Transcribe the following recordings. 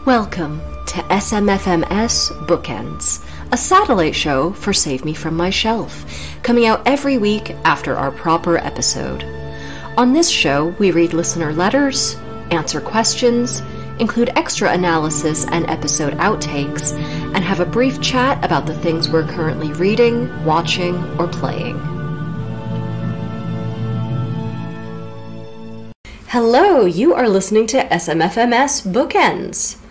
Welcome to SMFMS Bookends, a satellite show for Save Me From My Shelf, coming out every week after our proper episode. On this show, we read listener letters, answer questions, include extra analysis and episode outtakes, and have a brief chat about the things we're currently reading, watching, or playing. Hello, you are listening to SMFMS Bookends.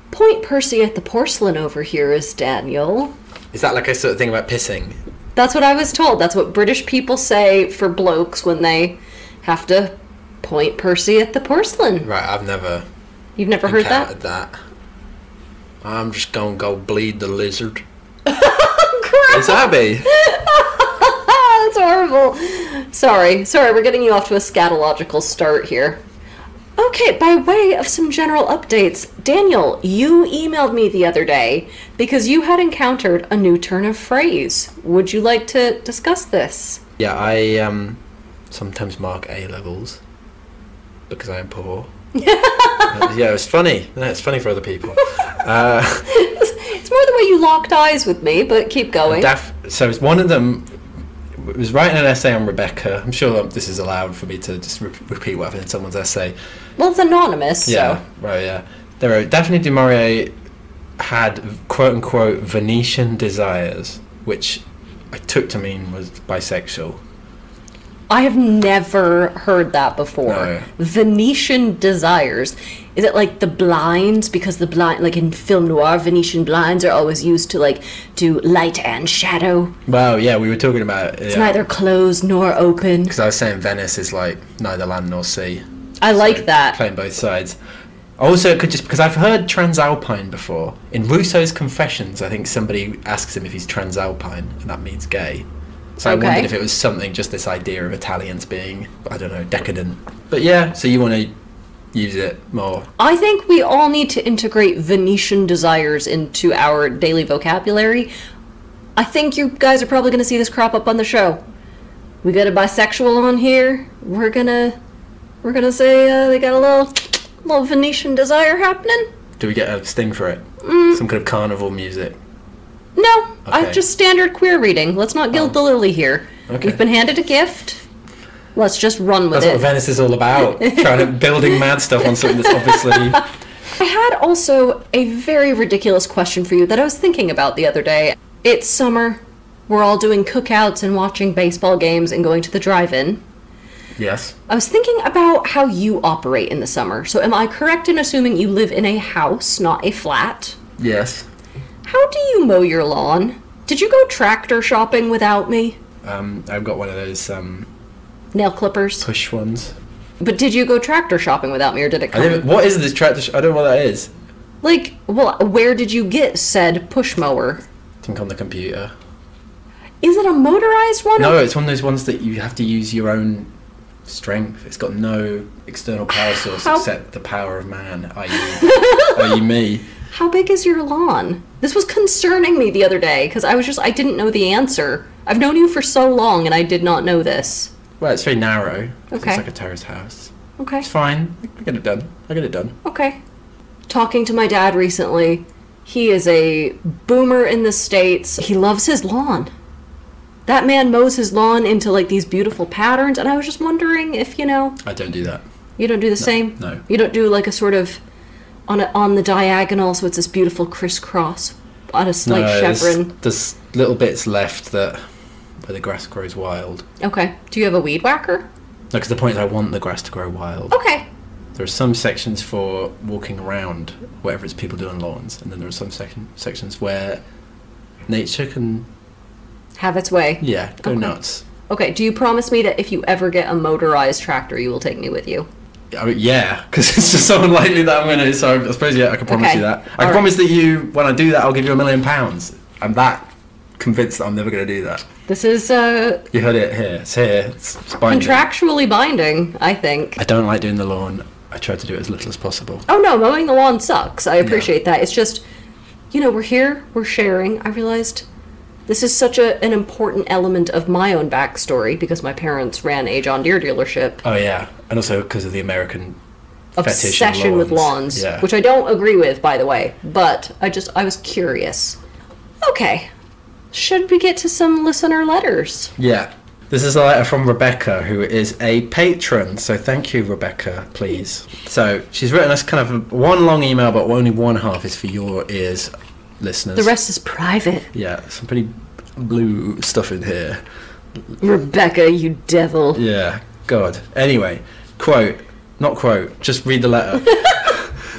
Point Percy at the porcelain over here is Daniel. Is that like a sort of thing about pissing? That's what I was told. That's what British people say for blokes when they have to point Percy at the porcelain. Right, I've never... You've never heard that? I'm just gonna go bleed the lizard. Crap! It's Abby! That's horrible. Sorry, we're getting you off to a scatological start here. Okay, by way of some general updates, Daniel, you emailed me the other day because you had encountered a new turn of phrase. Would you like to discuss this? Yeah, I sometimes mark A-levels because I am poor. Yeah, it's funny. No, it's funny for other people. It's more the way you locked eyes with me, but keep going. So it's one of them... It was writing an essay on Rebecca. I'm sure this is allowed for me to just repeat whatever in someone's essay. Well, it's anonymous, yeah, so... Right, yeah. They wrote, Daphne du Maurier had, quote-unquote, Venetian desires, which I took to mean was bisexual. I have never heard that before. No. Venetian desires. Is it like the blinds? Because the blind, like in film noir, Venetian blinds are always used to like do light and shadow. Well, yeah, we were talking about... It's neither closed nor open. Because I was saying Venice is like neither land nor sea. I like that. Playing both sides. Also, it could just... Because I've heard transalpine before. In Rousseau's Confessions, I think somebody asks him if he's transalpine, and that means gay. So I wondered if it was something, just this idea of Italians being, I don't know, decadent. But yeah, so you want to use it more. I think we all need to integrate Venetian desires into our daily vocabulary. I think you guys are probably going to see this crop up on the show. We got a bisexual on here. We're gonna say they got a little Venetian desire happening. Do we get a sting for it? Some kind of carnival music? No, Okay. I just standard queer reading. Let's not gild the lily here. Okay. We've been handed a gift. Let's just run with That's it. what Venice is all about. Building mad stuff on something that's obviously... I had also a very ridiculous question for you that I was thinking about the other day. It's summer. We're all doing cookouts and watching baseball games and going to the drive-in. Yes. I was thinking about how you operate in the summer. So am I correct in assuming you live in a house, not a flat? Yes. How do you mow your lawn? Did you go tractor shopping without me? I've got one of those Nail clippers? push ones. But did you go tractor shopping without me, or did it come... What is this tractor... I don't know what that is. Like, well, where did you get said push mower? I think on the computer. Is it a motorized one? No, it's one of those ones that you have to use your own strength. It's got no external power source except the power of man, i.e. me. How big is your lawn? This was concerning me the other day, because I didn't know the answer. I've known you for so long, and I did not know this. Well, it's very narrow. Okay. It's like a terrace house. Okay. It's fine. I get it done. Okay. Talking to my dad recently, he is a boomer in the States. He loves his lawn. That man mows his lawn into, like, these beautiful patterns, and I was just wondering if, I don't do that. You don't do the same? No. You don't do, like, a sort of... on the diagonal, so it's this beautiful crisscross on a slight chevron. There's little bits left where the grass grows wild. Okay. Do you have a weed whacker? No, because the point is I want the grass to grow wild. Okay. There are some sections for walking around, whatever it's people doing lawns, and then there are some sections where nature can... Have its way. Yeah, go nuts. Okay, do you promise me that if you ever get a motorized tractor, you will take me with you? I mean, yeah, because it's just so unlikely that I'm going to, so I suppose, yeah, I can promise you that. I can promise that when I do that, I'll give you £1 million. I'm that convinced that I'm never going to do that. This is, You heard it here. It's here. It's binding. Contractually binding, I think. I don't like doing the lawn. I try to do it as little as possible. Oh, no, mowing the lawn sucks. I appreciate that. It's just, we're here, we're sharing. I realized this is such an important element of my own backstory because my parents ran a John Deere dealership. Oh, yeah. And also because of the American obsession with lawns, which I don't agree with, by the way, but I was curious. Okay, should we get to some listener letters? Yeah. This is a letter from Rebecca, who is a patron, so thank you, Rebecca, please. So she's written us kind of one long email, but only one half is for your ears, listeners. The rest is private. Yeah, some pretty blue stuff in here. Rebecca, you devil. Yeah, God. Anyway, just read the letter.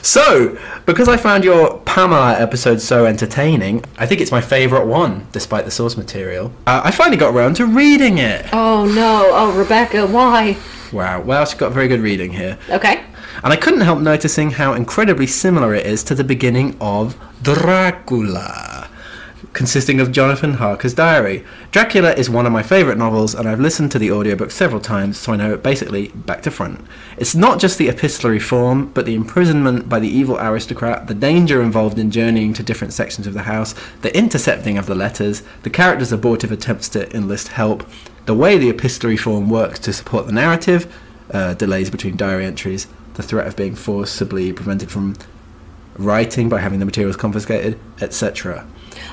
So, because I found your Pamela episode so entertaining, I think it's my favourite one, despite the source material. I finally got around to reading it. Oh no, oh Rebecca, why? Wow, well, she got very good reading here. Okay. And I couldn't help noticing how incredibly similar it is to the beginning of Dracula, consisting of Jonathan Harker's diary. Dracula is one of my favourite novels, and I've listened to the audiobook several times, so I know it basically back to front. It's not just the epistolary form, but the imprisonment by the evil aristocrat, the danger involved in journeying to different sections of the house, the intercepting of the letters, the character's abortive attempts to enlist help, the way the epistolary form works to support the narrative, delays between diary entries, the threat of being forcibly prevented from writing by having the materials confiscated, etc.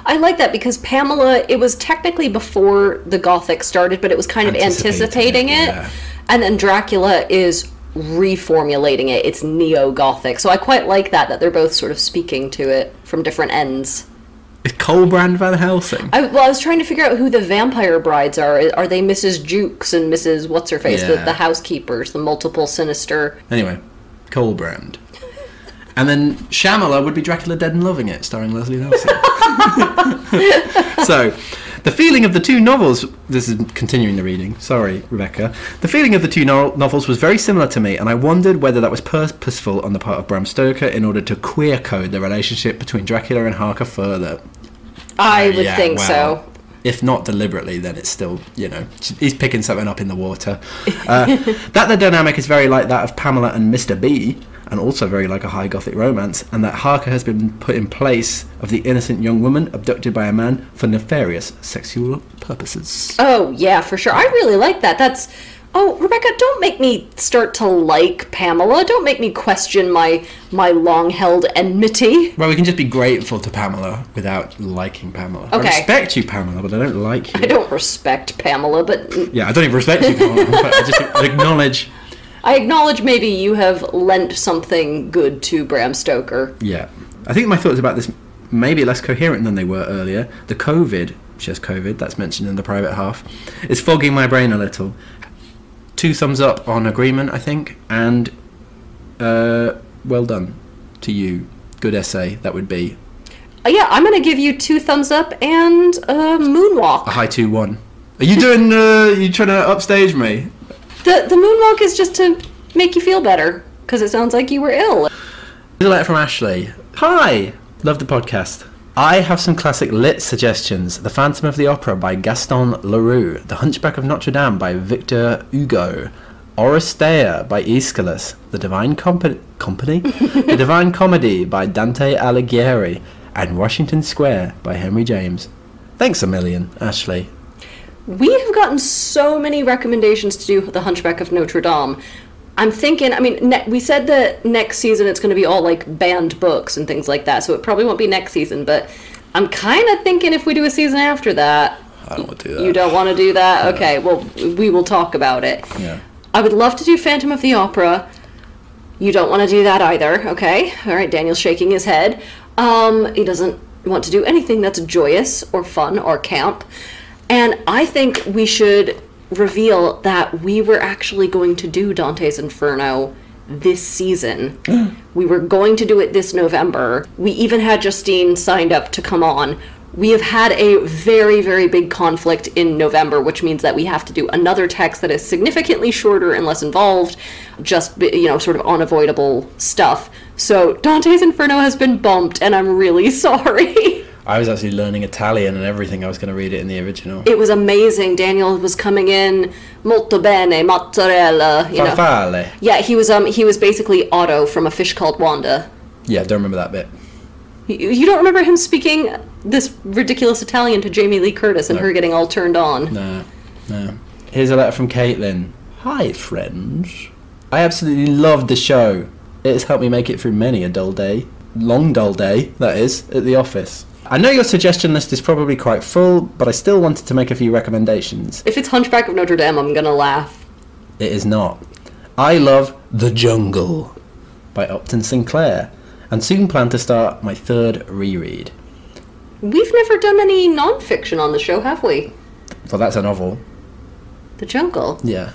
I like that because Pamela, it was technically before the Gothic started, but it was kind of anticipating it. Yeah. And then Dracula is reformulating it. It's neo-Gothic. So I quite like that they're both sort of speaking to it from different ends. Is Colbrand Van Helsing? I was trying to figure out who the vampire brides are. Are they Mrs. Jukes and Mrs. What's-her-face? Yeah. The housekeepers, the multiple sinister... Anyway, Colbrand. And then Shyamala would be Dracula Dead and Loving It, starring Leslie Nielsen. So, the feeling of the two novels... This is continuing the reading. Sorry, Rebecca. The feeling of the two novels was very similar to me, and I wondered whether that was purposeful on the part of Bram Stoker in order to queer code the relationship between Dracula and Harker further. I would think so. If not deliberately, then it's still, he's picking something up in the water. That the dynamic is very like that of Pamela and Mr. B, and also very like a high Gothic romance, and that Harker has been put in place of the innocent young woman abducted by a man for nefarious sexual purposes. Oh, yeah, for sure. I really like that. Oh, Rebecca, don't make me start to like Pamela. Don't make me question my long-held enmity. Well, we can just be grateful to Pamela without liking Pamela. Okay. I respect you, Pamela, but I don't like you. I don't respect Pamela, but... Yeah, I don't even respect you, Pamela. I just acknowledge... I acknowledge maybe you have lent something good to Bram Stoker. Yeah. I think my thoughts about this may be less coherent than they were earlier. The COVID, she has COVID, that's mentioned in the private half, is fogging my brain a little. 2 thumbs up on agreement, I think, and well done to you. Good essay, that would be. Yeah, I'm going to give you 2 thumbs up and a moonwalk. A high 2-1. Are you doing, you trying to upstage me? The moonwalk is just to make you feel better, because it sounds like you were ill. Here's a letter from Ashley. Hi! Love the podcast. I have some classic lit suggestions. The Phantom of the Opera by Gaston Leroux. The Hunchback of Notre Dame by Victor Hugo. Oresteia by Aeschylus. The Divine Company? The Divine Comedy by Dante Alighieri. And Washington Square by Henry James. Thanks a million, Ashley. We have gotten so many recommendations to do The Hunchback of Notre Dame. I'm thinking, we said that next season it's going to be all like banned books and things like that, so it probably won't be next season, but I'm kind of thinking if we do a season after that... I don't want to do that. You don't want to do that? No. Okay, well, we will talk about it. Yeah. I would love to do Phantom of the Opera. You don't want to do that either, okay? All right, Daniel's shaking his head. He doesn't want to do anything that's joyous or fun or camp. And I think we should reveal that we were actually going to do Dante's Inferno this season. We were going to do it this November. We even had Justine signed up to come on. We have had a very, very big conflict in November, which means that we have to do another text that is significantly shorter and less involved, just, sort of unavoidable stuff. So Dante's Inferno has been bumped, and I'm really sorry. I was actually learning Italian and everything. I was going to read it in the original. It was amazing. Daniel was coming in molto bene, mozzarella. Farfalle. Yeah, he was basically Otto from A Fish Called Wanda. Yeah, I don't remember that bit. You don't remember him speaking this ridiculous Italian to Jamie Lee Curtis and her getting all turned on? No. Here's a letter from Caitlin. Hi, friends. I absolutely loved the show. It has helped me make it through many a dull day. Long dull day, that is, at the office. I know your suggestion list is probably quite full, but I still wanted to make a few recommendations. If it's Hunchback of Notre Dame, I'm gonna laugh. It is not. I love The Jungle by Upton Sinclair, and soon plan to start my 3rd reread. We've never done any non-fiction on the show, have we? Well, that's a novel. The Jungle? Yeah.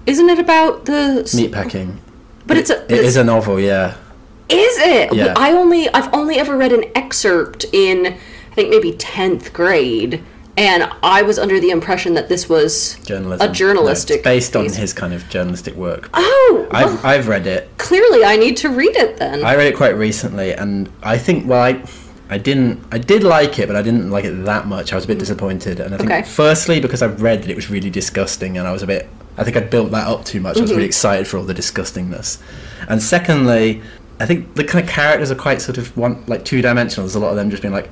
Isn't it about the... Meatpacking. But it is a novel, yeah. Is it? Yeah. I've only ever read an excerpt in, I think, maybe 10th grade, and I was under the impression that this was journalism. A journalistic... No, it's based on his kind of journalistic work. Oh! Well, I've read it. Clearly, I need to read it, then. I read it quite recently, and I think, well, I did like it, but I didn't like it that much. I was a bit disappointed, and I think, firstly, because I read that it was really disgusting, and I think I'd built that up too much. I was really excited for all the disgustingness. And secondly, I think the kind of characters are quite sort of two-dimensional. There's a lot of them just being like,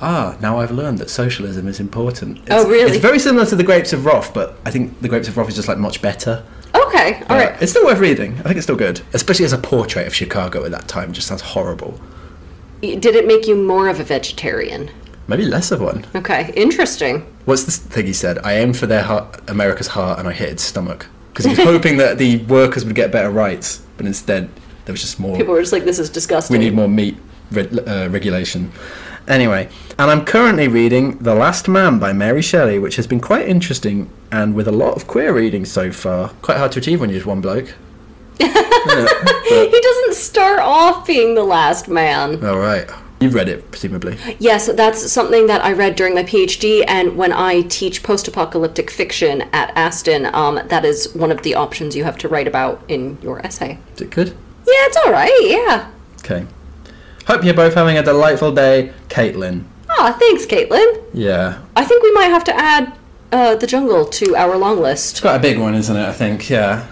now I've learned that socialism is important. Oh, really? It's very similar to The Grapes of Wrath, but I think The Grapes of Wrath is just like much better. Okay, all right. It's still worth reading. I think it's still good, especially as a portrait of Chicago at that time. It just sounds horrible. Did it make you more of a vegetarian? Maybe less of one. Okay, interesting. What's this thing he said? I aimed for America's heart, and I hit its stomach. Because he was hoping that the workers would get better rights, but instead there was just more... People were just like, this is disgusting. We need more meat regulation. Anyway, and I'm currently reading The Last Man by Mary Shelley, which has been quite interesting, and with a lot of queer reading so far. Quite hard to achieve when you're just one bloke. He doesn't start off being the last man. Oh, right. You've read it, presumably. Yes, that's something that I read during my PhD, and when I teach post-apocalyptic fiction at Aston, that is one of the options you have to write about in your essay. Is it good? Yeah, it's all right, yeah. Okay. Hope you're both having a delightful day, Caitlin. Thanks, Caitlin. Yeah. I think we might have to add The Jungle to our long list. It's quite a big one, isn't it, I think, yeah.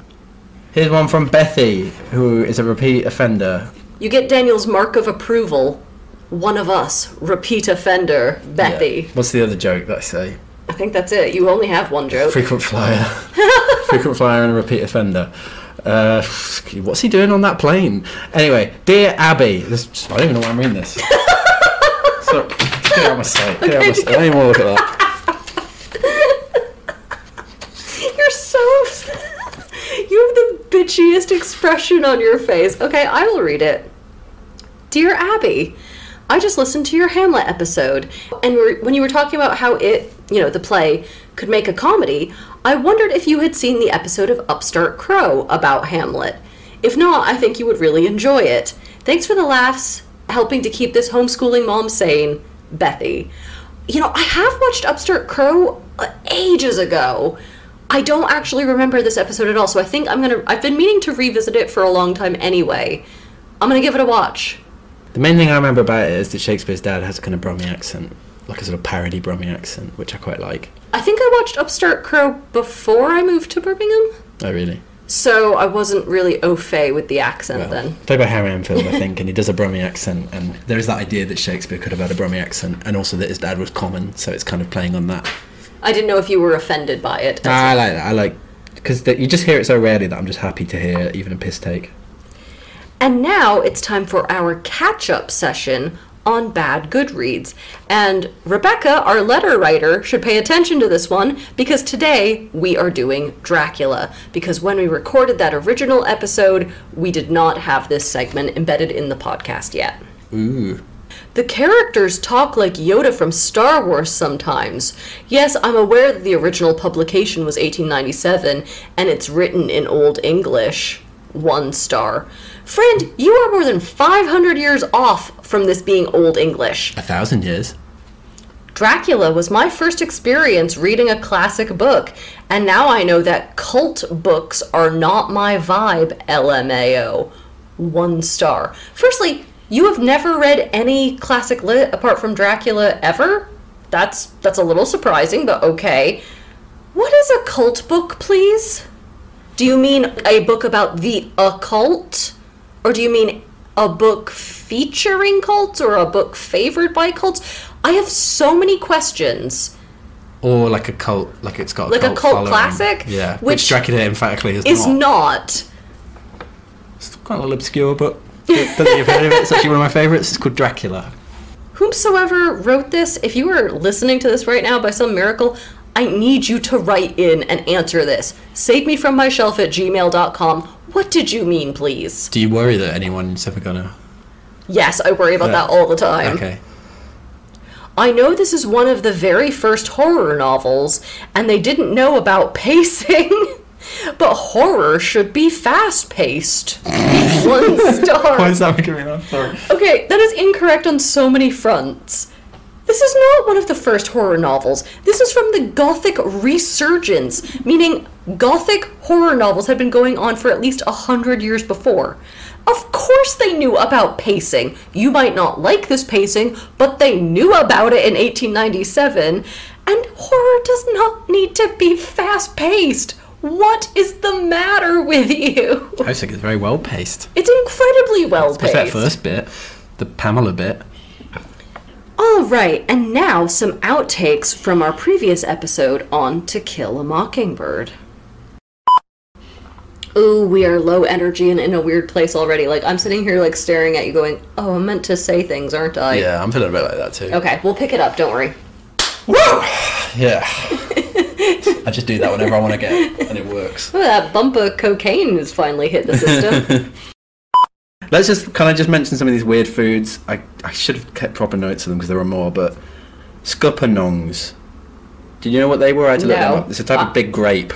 Here's one from Bethy, who is a repeat offender. You get Daniel's mark of approval. One of us, repeat offender, Bethy. Yeah. What's the other joke that I say? I think that's it. You only have one joke. Frequent flyer. Frequent flyer and a repeat offender. What's he doing on that plane? Anyway, Dear Abby. I don't even know why I'm reading this. So, get out of my sight. Get out of my sight. I don't even want to look at that. You're so... You have the bitchiest expression on your face. Okay, I will read it. Dear Abby, I just listened to your Hamlet episode, and when you were talking about how it, the play, could make a comedy, I wondered if you had seen the episode of Upstart Crow about Hamlet. If not, I think you would really enjoy it. Thanks for the laughs, helping to keep this homeschooling mom sane, Bethy. I have watched Upstart Crow ages ago. I don't actually remember this episode at all, so I think I've been meaning to revisit it for a long time anyway. I'm gonna give it a watch. The main thing I remember about it is that Shakespeare's dad has a kind of Brummie accent, like a sort of parody Brummie accent, which I quite like. I think I watched Upstart Crow before I moved to Birmingham. Oh, really? So I wasn't really au fait with the accent then. Played by Harry Enfield, I think, and he does a Brummie accent, and there is that idea that Shakespeare could have had a Brummie accent, and also that his dad was common, so it's kind of playing on that. I didn't know if you were offended by it. I like that. I like... Because you just hear it so rarely that I'm just happy to hear even a piss take. And now it's time for our catch-up session on bad Goodreads. And Rebecca, our letter writer, should pay attention to this one, because today we are doing Dracula. Because when we recorded that original episode, we did not have this segment embedded in the podcast yet. Ooh. The characters talk like Yoda from Star Wars sometimes. Yes, I'm aware that the original publication was 1897, and it's written in Old English. 1 star. Friend, you are more than 500 years off from this being Old English. 1,000 years. Dracula was my first experience reading a classic book, and now I know that cult books are not my vibe, LMAO. 1 star. Firstly, you have never read any classic lit apart from Dracula ever? That's a little surprising, but okay. What is a cult book, please? Do you mean a book about the occult? Or do you mean a book featuring cults or a book favored by cults? I have so many questions. Or like a cult, like it's got a like cult a cult following. classic? Yeah, which Dracula emphatically is not. It's quite a little obscure book. Don't think you've heard of it. It's actually one of my favourites. It's called Dracula. Whomsoever wrote this, if you are listening to this right now by some miracle, I need you to write in and answer this. SaveMeFromMyShelf@gmail.com. What did you mean, please? Do you worry that anyone's ever gonna... Yes, I worry about that all the time. Okay. I know this is one of the very first horror novels, and they didn't know about pacing. But horror should be fast-paced. 1 star. Why is that making me laugh? Sorry. Okay, that is incorrect on so many fronts. This is not one of the first horror novels. This is from the Gothic resurgence, meaning Gothic horror novels had been going on for at least 100 years before. Of course they knew about pacing. You might not like this pacing, but they knew about it in 1897, and horror does not need to be fast-paced. What is the matter with you? I think it's very well paced. It's incredibly well paced. That first bit, the Pamela bit. Alright, and now some outtakes from our previous episode on To Kill a Mockingbird. Ooh, we are low energy and in a weird place already. Like, I'm sitting here, like, staring at you going, oh, I'm meant to say things, aren't I? Yeah, I'm feeling a bit like that too. Okay, we'll pick it up, don't worry. Woo! Yeah. I just do that whenever I want to get, and it works. Oh, that bump of cocaine has finally hit the system. Can I just mention some of these weird foods? I should have kept proper notes of them because there were more, but scuppernongs. Did you know what they were? I had to look them up. It's a type of big grape.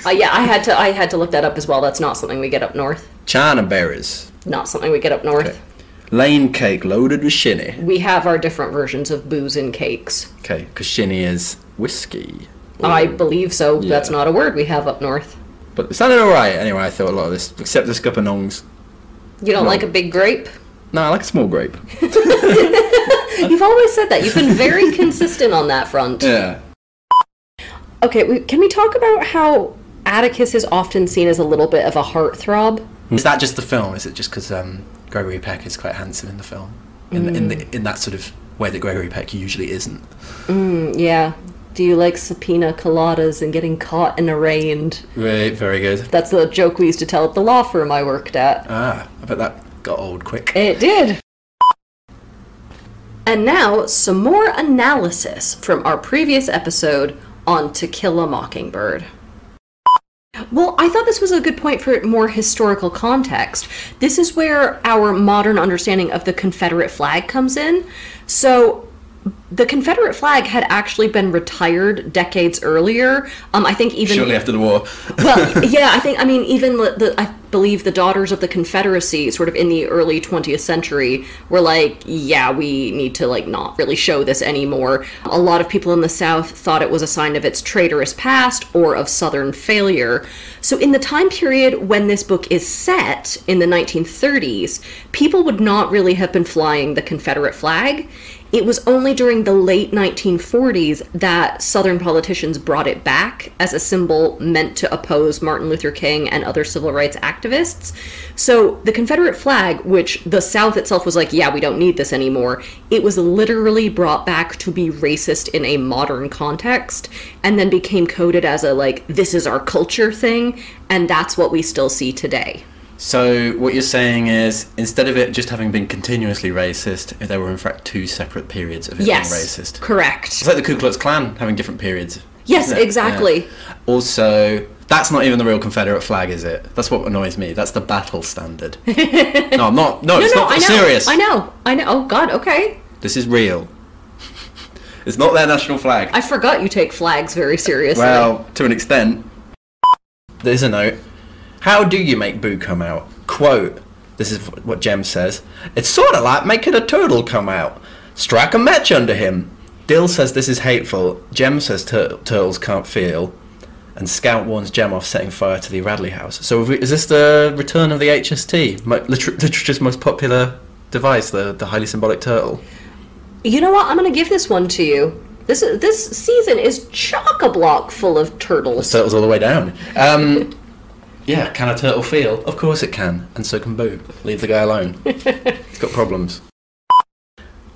Yeah, I had to look that up as well. That's not something we get up north. China berries. Not something we get up north. Okay. Lane cake loaded with shinny. We have our different versions of booze and cakes. Okay, because shinny is whiskey. I believe so. Yeah. That's not a word we have up north. But it sounded alright anyway. I thought a lot of this, except the scuppernongs. You don't like a big grape? No, I like a small grape. You've always said that. You've been very consistent on that front. Yeah. Okay, can we talk about how Atticus is often seen as a little bit of a heartthrob? Is that just the film? Is it just because Gregory Peck is quite handsome in the film? In that sort of way that Gregory Peck usually isn't? Yeah. Do you like subpoena coladas and getting caught and arraigned? Right, very good. That's the joke we used to tell at the law firm I worked at. Ah, I bet that got old quick. It did. And now, some more analysis from our previous episode on To Kill a Mockingbird. Well, I thought this was a good point for more historical context. This is where our modern understanding of the Confederate flag comes in. So, the Confederate flag had actually been retired decades earlier. I think even... Shortly after the war. Well, yeah, I believe the Daughters of the Confederacy, sort of in the early 20th century, were like, yeah, we need to, like, not really show this anymore. A lot of people in the South thought it was a sign of its traitorous past or of Southern failure. So in the time period when this book is set, in the 1930s, people would not really have been flying the Confederate flag. It was only during the late 1940s that Southern politicians brought it back as a symbol meant to oppose Martin Luther King and other civil rights activists. So the Confederate flag, which the South itself was like, yeah, we don't need this anymore, it was literally brought back to be racist in a modern context, and then became coded as a, like, this is our culture thing, and that's what we still see today. So what you're saying is, instead of it just having been continuously racist, there were in fact two separate periods of it being racist. Correct. It's like the Ku Klux Klan having different periods. Yes, exactly. Yeah. Also, that's not even the real Confederate flag, is it? That's what annoys me. That's the battle standard. No, I'm not. No, it's not serious. I know. Oh, God, okay. This is real. It's not their national flag. I forgot you take flags very seriously. Well, to an extent. There's a note. How do you make Boo come out? Quote, this is what Jem says, it's sort of like making a turtle come out. Strike a match under him. Dill says this is hateful. Jem says turtles can't feel. And Scout warns Jem off setting fire to the Radley house. So is this the return of the HST? Literature's most popular device, the highly symbolic turtle? You know what? I'm going to give this one to you. This season is chock-a-block full of turtles. The turtles all the way down. Yeah, can a turtle feel? Of course it can, and so can Boo. Leave the guy alone. He's got problems.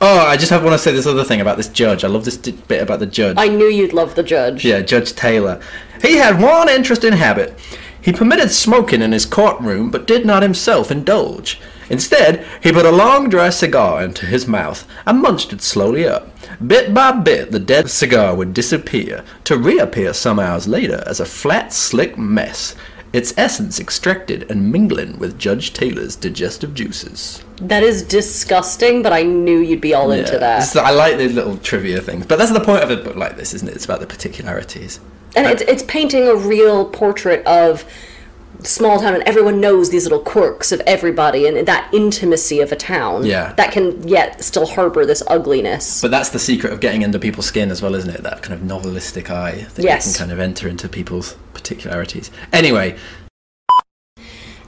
Oh, I just want to say this other thing about this judge. I love this bit about the judge. I knew you'd love the judge. Yeah, Judge Taylor. He had one interesting habit. He permitted smoking in his courtroom, but did not himself indulge. Instead, he put a long dry cigar into his mouth and munched it slowly up. Bit by bit, the dead cigar would disappear, to reappear some hours later as a flat, slick mess, its essence extracted and mingling with Judge Taylor's digestive juices. That is disgusting, but I knew you'd be all into that. I like these little trivia things, but that's the point of a book like this, isn't it? It's about the particularities. And it's painting a real portrait of small town, and everyone knows these little quirks of everybody and that intimacy of a town that can yet still harbor this ugliness. But that's the secret of getting under people's skin as well, isn't it? That kind of novelistic eye that you can kind of enter into people's particularities. Anyway.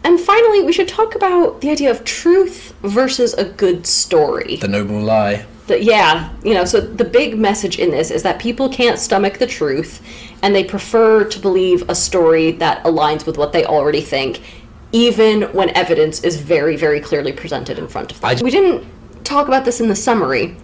And finally, we should talk about the idea of truth versus a good story. The noble lie. So the big message in this is that people can't stomach the truth, and they prefer to believe a story that aligns with what they already think, even when evidence is very, very clearly presented in front of them. We didn't talk about this in the summary.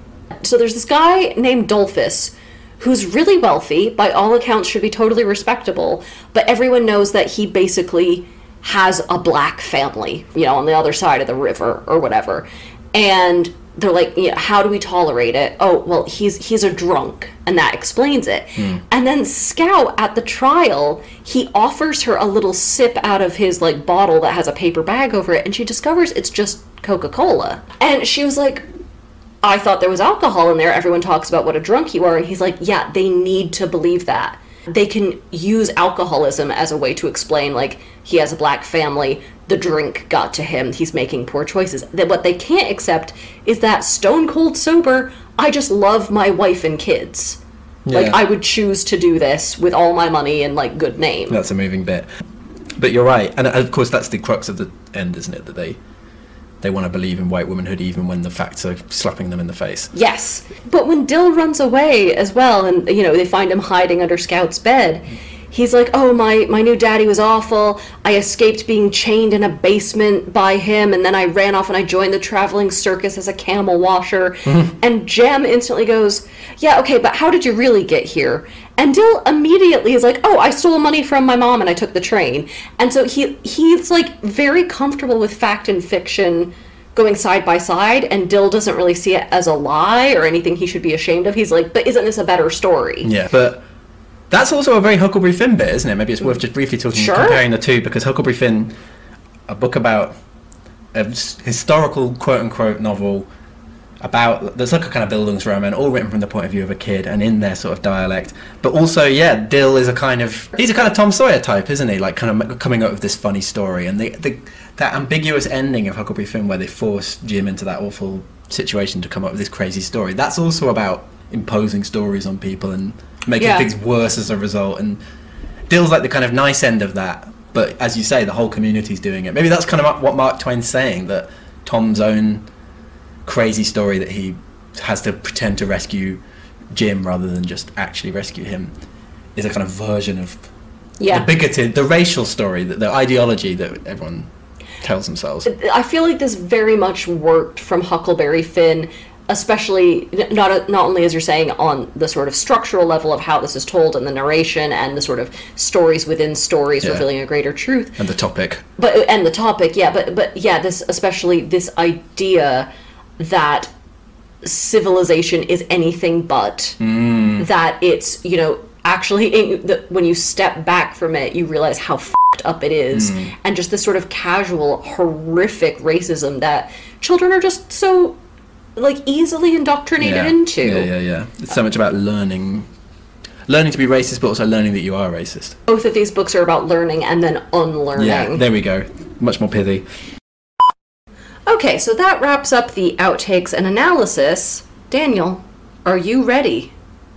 So there's this guy named Dolphus, who's really wealthy, by all accounts should be totally respectable, but everyone knows that he basically has a black family, on the other side of the river or whatever. And they're like, how do we tolerate it? Oh, well, he's a drunk, and that explains it. And then Scout, at the trial, he offers her a little sip out of his bottle that has a paper bag over it, and she discovers it's just Coca-Cola. And she was like, I thought there was alcohol in there. Everyone talks about what a drunk you are. And he's like, yeah, they need to believe that. They can use alcoholism as a way to explain, he has a black family, the drink got to him, he's making poor choices. What they can't accept is that stone cold sober, I just love my wife and kids. I would choose to do this with all my money and, good name. That's a moving bit. But you're right. And, of course, that's the crux of the end, isn't it? That they want to believe in white womanhood even when the facts are slapping them in the face. Yes. But when Dill runs away as well, and, they find him hiding under Scout's bed, he's like, oh, my new daddy was awful. I escaped being chained in a basement by him, and then I ran off and I joined the traveling circus as a camel washer. And Jem instantly goes, yeah, okay, but how did you really get here? And Dill immediately is like, oh, I stole money from my mom and I took the train. And so he's very comfortable with fact and fiction going side by side, and Dill doesn't really see it as a lie or anything he should be ashamed of. He's like, but isn't this a better story? Yeah, but that's also a very Huckleberry Finn bit, isn't it? Maybe it's worth just briefly comparing the two, because Huckleberry Finn, a book about a historical quote-unquote novel about, there's a kind of Bildungsroman, all written from the point of view of a kid and in their sort of dialect. But also, Dill is he's a kind of Tom Sawyer type, isn't he? Kind of coming up with this funny story. And that ambiguous ending of Huckleberry Finn where they force Jim into that awful situation to come up with this crazy story, that's also about imposing stories on people and making things worse as a result. And Dill's the kind of nice end of that. But as you say, the whole community's doing it. Maybe that's kind of what Mark Twain's saying, that Tom's own crazy story that he has to pretend to rescue Jim rather than just actually rescue him is a kind of version of the bigoted, the racial story, the ideology that everyone tells themselves. I feel like this very much worked from Huckleberry Finn, especially not only, as you're saying, on the sort of structural level of how this is told and the narration and the sort of stories within stories revealing a greater truth. And the topic. But this, especially this idea that civilization is anything but, that it's, actually when you step back from it, you realize how f***ed up it is, and just this sort of casual, horrific racism that children are just so easily indoctrinated into. Yeah. It's so much about learning to be racist, but also learning that you are racist. Both of these books are about learning and then unlearning. Yeah, there we go. Much more pithy. Okay, so that wraps up the outtakes and analysis. Daniel, are you ready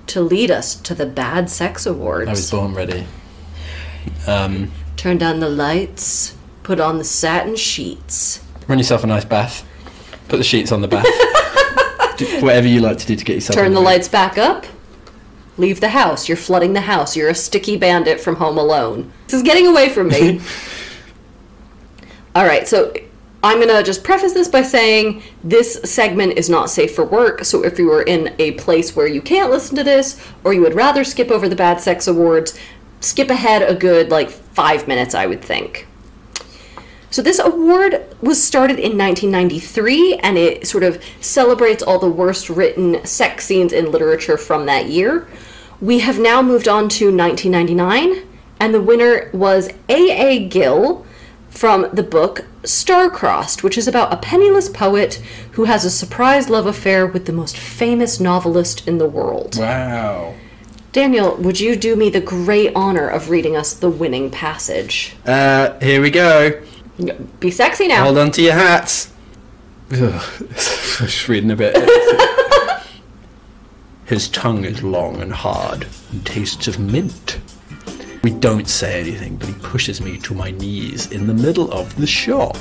to lead us to the Bad Sex Awards? I was born ready. Turn down the lights, put on the satin sheets. Run yourself a nice bath. Put the sheets on the bath. Whatever you like to do to get yourself. Turn the lights back up. Leave the house. You're flooding the house. You're a sticky bandit from Home Alone. This is getting away from me. All right, so I'm going to just preface this by saying this segment is not safe for work, so if you are in a place where you can't listen to this, or you would rather skip over the Bad Sex Awards, skip ahead a good, 5 minutes, I would think. So this award was started in 1993, and it sort of celebrates all the worst written sex scenes in literature from that year. We have now moved on to 1999, and the winner was A.A. Gill from the book Star-Crossed, which is about a penniless poet who has a surprise love affair with the most famous novelist in the world. Wow. Daniel, would you do me the great honor of reading us the winning passage? Here we go. Be sexy now. Hold on to your hats. Just reading a bit. His tongue is long and hard and tastes of mint. We don't say anything, but he pushes me to my knees in the middle of the shop.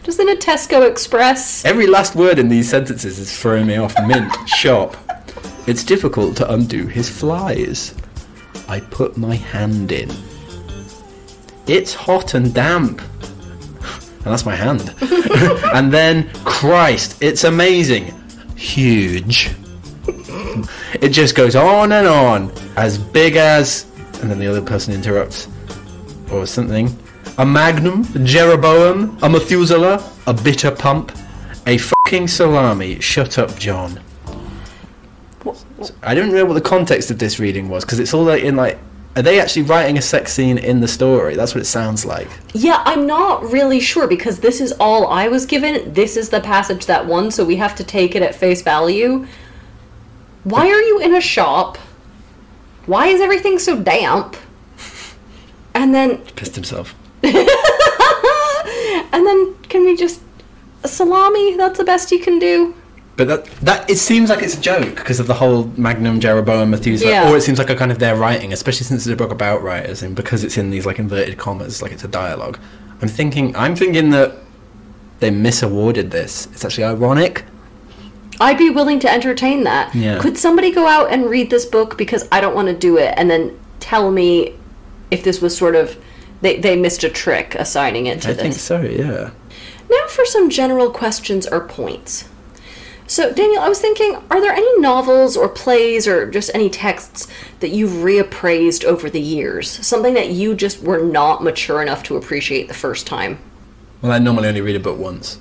Just in a Tesco Express. Every last word in these sentences is throwing me off. Mint, shop. It's difficult to undo his flies. I put my hand in. It's hot and damp. And that's my hand. And then, Christ, it's amazing. Huge. It just goes on and on. As big as... And then the other person interrupts. Or something. A magnum, a Jeroboam, a Methuselah, a bitter pump, a fucking salami. Shut up, John. So I don't know what the context of this reading was, because it's all are they actually writing a sex scene in the story? That's what it sounds like. Yeah, I'm not really sure, because this is all I was given. This is the passage that won, so we have to take it at face value. Why are you in a shop? Why is everything so damp? And then... He pissed himself. And then, can we just... Salami? That's the best you can do? But that it seems like it's a joke because of the whole Magnum, Jeroboam, Methuselah, yeah. Or it seems like a kind of their writing, especially since it's a book about writers, and because it's in these inverted commas, like it's a dialogue. I'm thinking that they misawarded this. It's actually ironic. I'd be willing to entertain that. Yeah. Could somebody go out and read this book, because I don't want to do it, and then tell me if this was sort of they missed a trick assigning it to this? I think so, yeah. Now for some general questions or points. So, Daniel, I was thinking, are there any novels or plays or just any texts that you've reappraised over the years? Something that you just were not mature enough to appreciate the first time? Well, I normally only read a book once.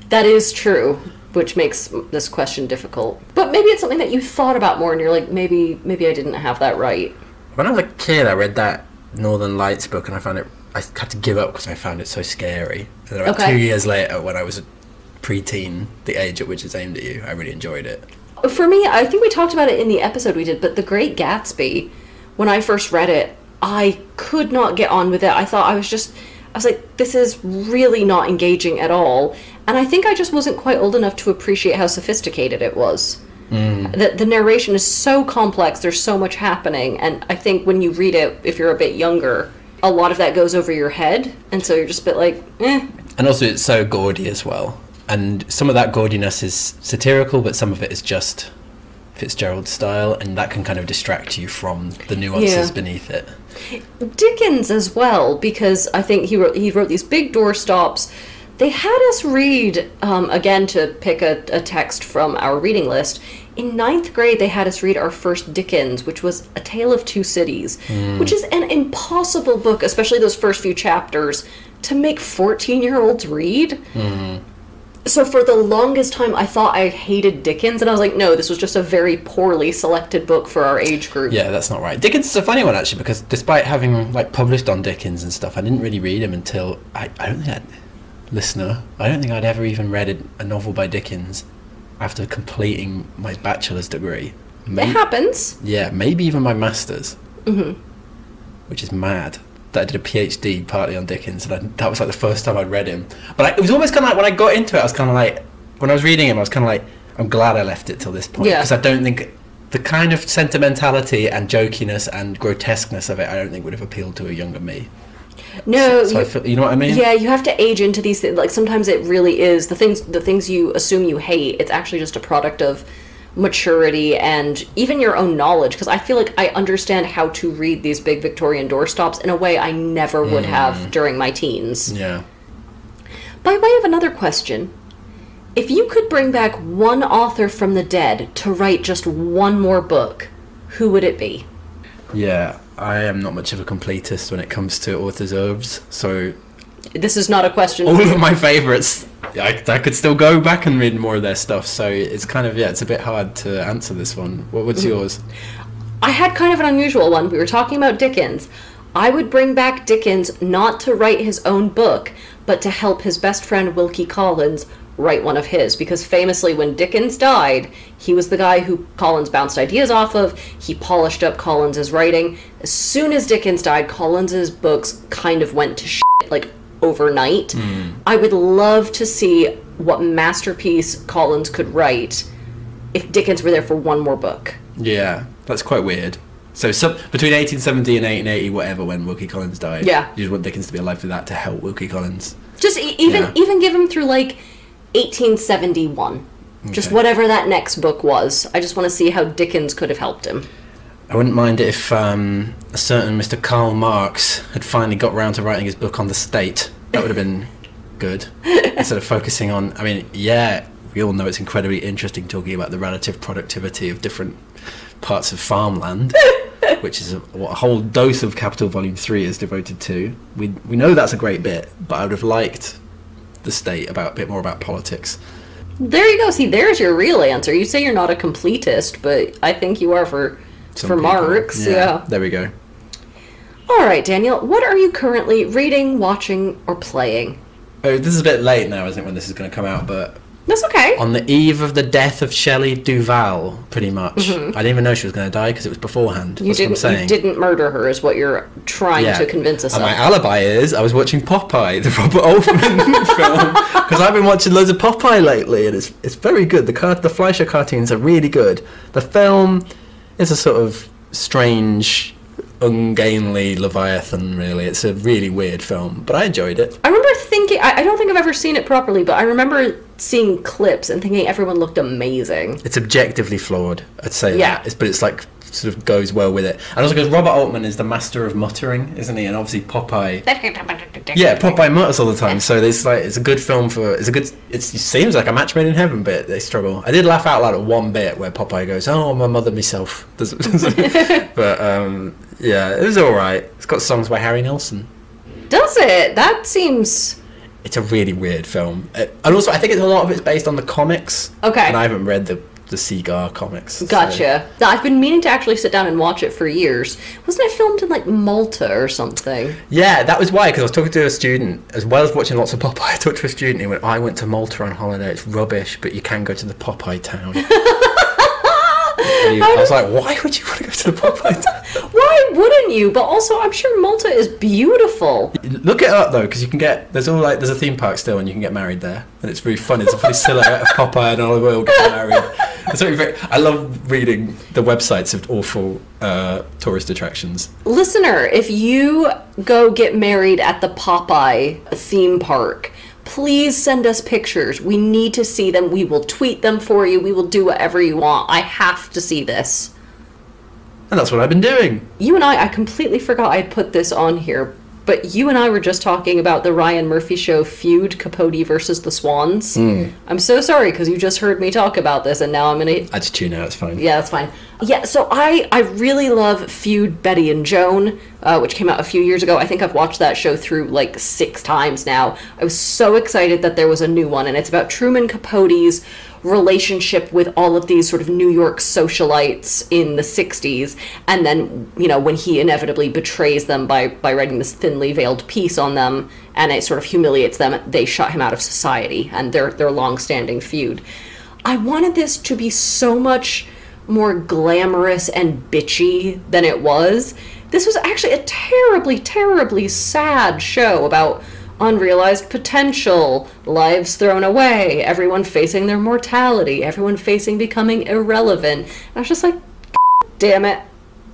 That is true, which makes this question difficult. But maybe it's something that you thought about more and you're like, maybe I didn't have that right. When I was a kid, I read that Northern Lights book and I had to give up because I found it so scary. And about 2 years later, when I was preteen, the age at which it's aimed at you, I really enjoyed it. For me, I think we talked about it in the episode we did, but The Great Gatsby, when I first read it, I could not get on with it. I was like, this is really not engaging at all. And I think I just wasn't quite old enough to appreciate how sophisticated it was. The narration is so complex, there's so much happening, and I think when you read it, if you're a bit younger, a lot of that goes over your head, and so you're just a bit like, eh. And also it's so gaudy as well. And some of that gaudiness is satirical, but some of it is just Fitzgerald style, and that can kind of distract you from the nuances beneath it. Dickens as well, because I think he wrote these big doorstops. They had us read, again to pick a text from our reading list, in 9th grade they had us read our first Dickens, which was A Tale of Two Cities, which is an impossible book, especially those first few chapters, to make 14-year-olds read. So for the longest time, I thought I hated Dickens, and I was like, no, this was just a very poorly selected book for our age group. Yeah, that's not right. Dickens is a funny one, actually, because despite having published on Dickens and stuff, I didn't really read him until, I don't think I'd ever even read a novel by Dickens after completing my bachelor's degree. It happens. Yeah, maybe even my master's. Which is mad. That I did a PhD partly on Dickens, and that was the first time I'd read him. But it was almost kind of when I got into it, I was kind of when I was reading him, I was kind of I'm glad I left it till this point. Because I don't think the kind of sentimentality and jokiness and grotesqueness of it, I don't think would have appealed to a younger me. No, so I feel, you know what I mean? Yeah, you have to age into these things. Sometimes it really is the things you assume you hate. It's actually just a product of maturity and even your own knowledge, because I feel like I understand how to read these big Victorian doorstops in a way I never would have during my teens. Yeah. By way of another question, if you could bring back one author from the dead to write just one more book, who would it be? Yeah, I am not much of a completist when it comes to authors' oeuvres, so... This is not a question. All of my favourites, I could still go back and read more of their stuff, so it's kind of, it's a bit hard to answer this one. What's yours? I had kind of an unusual one. We were talking about Dickens. I would bring back Dickens not to write his own book, but to help his best friend Wilkie Collins write one of his, because famously when Dickens died, he was the guy who Collins bounced ideas off of. He polished up Collins's writing. As soon as Dickens died, Collins's books kind of went to shit, like, overnight. I would love to see what masterpiece Collins could write if Dickens were there for one more book. Yeah, that's quite weird. So between 1870 and 1880, whatever, when Wilkie Collins died, yeah, you just want Dickens to be alive for that, to help Wilkie Collins. Just even give him through, like, 1871. Okay. Just whatever that next book was. I just want to see how Dickens could have helped him. I wouldn't mind it if a certain Mr. Karl Marx had finally got round to writing his book on the state. That would have been good. Instead of focusing on... I mean, yeah, we all know it's incredibly interesting talking about the relative productivity of different parts of farmland, which is what a whole dose of Capital Volume 3 is devoted to. We know that's a great bit, but I would have liked the state a bit more about politics. There you go. See, there's your real answer. You say you're not a completist, but I think you are for Marx. Yeah. There we go. All right, Daniel, what are you currently reading, watching, or playing? Oh, this is a bit late now, isn't it, when this is going to come out, but... That's okay. On the eve of the death of Shelley Duvall, pretty much. I didn't even know she was going to die because it was beforehand. That's what I'm saying. You didn't murder her, is what you're trying to convince us of. And my alibi is I was watching Popeye, the Robert Altman film, because I've been watching loads of Popeye lately, and it's very good. The Fleischer cartoons are really good. The film is a sort of strange, ungainly Leviathan, really. It's a really weird film, but I enjoyed it. I remember thinking, I don't think I've ever seen it properly, but I remember seeing clips and thinking everyone looked amazing. It's objectively flawed, I'd say that. But it's like, sort of goes well with it. And also because Robert Altman is the master of muttering, isn't he? And obviously Popeye... Popeye mutters all the time, so it's a good film for... It seems like a match made in heaven, but they struggle. I did laugh out loud at one bit where Popeye goes, "Oh, my mother myself." But, yeah, it was alright. It's got songs by Harry Nilsson. Does it? That seems... It's a really weird film. And also, I think a lot of it's based on the comics. Okay. And I haven't read the Seagar comics. Gotcha. So. I've been meaning to actually sit down and watch it for years. Wasn't it filmed in, like, Malta or something? Yeah, that was why, because I was talking to a student, as well as watching lots of Popeye, I talked to a student who went, "I went to Malta on holiday, it's rubbish, but you can go to the Popeye town." I was like, why would you want to go to the Popeye town? Why wouldn't you? But also, I'm sure Malta is beautiful. Look it up, though, because you can get... There's a theme park still, and you can get married there. And it's very fun. It's a funny silhouette of Popeye and Olive Oil getting married. I love reading the websites of awful tourist attractions. Listener, if you go get married at the Popeye theme park, please send us pictures. We need to see them. We will tweet them for you. We will do whatever you want. I have to see this. And that's what I've been doing. You and I completely forgot I'd put this on here, but you and I were just talking about the Ryan Murphy show feud, Capote versus the Swans. I'm so sorry, because you just heard me talk about this, and now I'm going to... I just tune out, it's fine. Yeah, that's fine. Yeah, so I really love Feud, Betty and Joan, which came out a few years ago. I think I've watched that show through like 6 times now. I was so excited that there was a new one, and it's about Truman Capote's relationship with all of these sort of New York socialites in the 60s, and then, you know, when he inevitably betrays them by writing this thinly veiled piece on them, and it sort of humiliates them, they shut him out of society, and their long-standing feud. I wanted this to be so much more glamorous and bitchy than it was. This was actually a terribly, terribly sad show about unrealized potential, lives thrown away, everyone facing their mortality, everyone facing becoming irrelevant. And I was just like, damn it,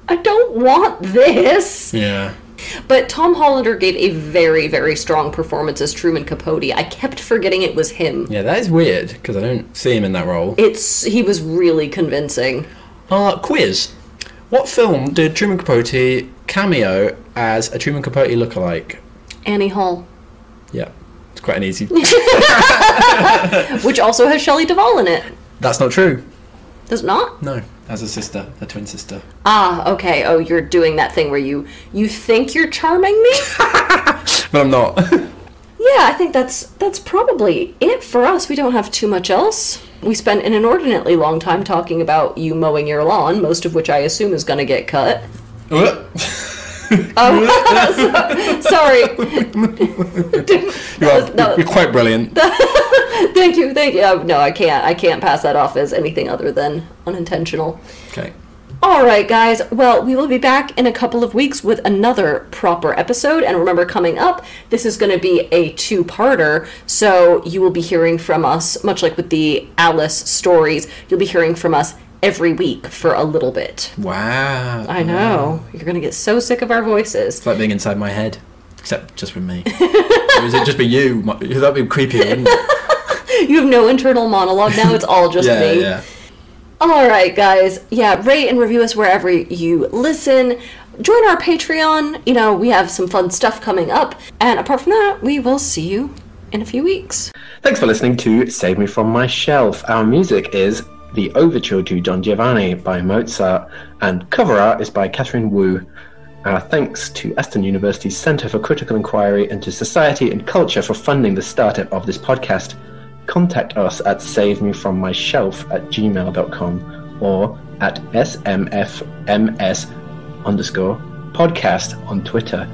I don't want this. Yeah. But Tom Hollander gave a very, very strong performance as Truman Capote. I kept forgetting it was him. Yeah, that is weird, because I don't see him in that role. He was really convincing. Quiz. What film did Truman Capote cameo as a Truman Capote lookalike? Annie Hall. Yeah, it's quite an easy... Which also has Shelley Duvall in it. That's not true. Does it not? No, as a sister, a twin sister. Ah, okay. Oh, you're doing that thing where you think you're charming me? But I'm not. Yeah, I think that's probably it for us. We don't have too much else. We spent an inordinately long time talking about you mowing your lawn, most of which I assume is going to get cut. Oh, sorry. You're quite brilliant. Thank you. No, I can't pass that off as anything other than unintentional. Okay. All right, guys. Well, we will be back in a couple of weeks with another proper episode. And remember, coming up, this is going to be a two-parter. So you will be hearing from us, much like with the Alice stories, you'll be hearing from us every week for a little bit. Wow. I know. You're going to get so sick of our voices. It's like being inside my head, except just with me. Or is it just be you? That'd be creepy, wouldn't it? You have no internal monologue now. It's all just me. Yeah. All right, guys. Yeah, rate and review us wherever you listen. Join our Patreon. You know, we have some fun stuff coming up. And apart from that, we will see you in a few weeks. Thanks for listening to Save Me From My Shelf. Our music is The Overture to Don Giovanni by Mozart, and cover art is by Catherine Wu. Our thanks to Aston University's Centre for Critical Inquiry into Society and Culture for funding the startup of this podcast. Contact us at savemefrommyshelf@gmail.com or at SMFMS_podcast on Twitter.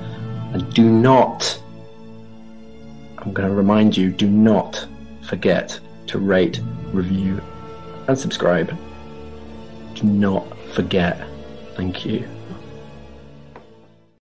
And do not, I'm going to remind you, do not forget to rate, review, and subscribe. Do not forget. Thank you.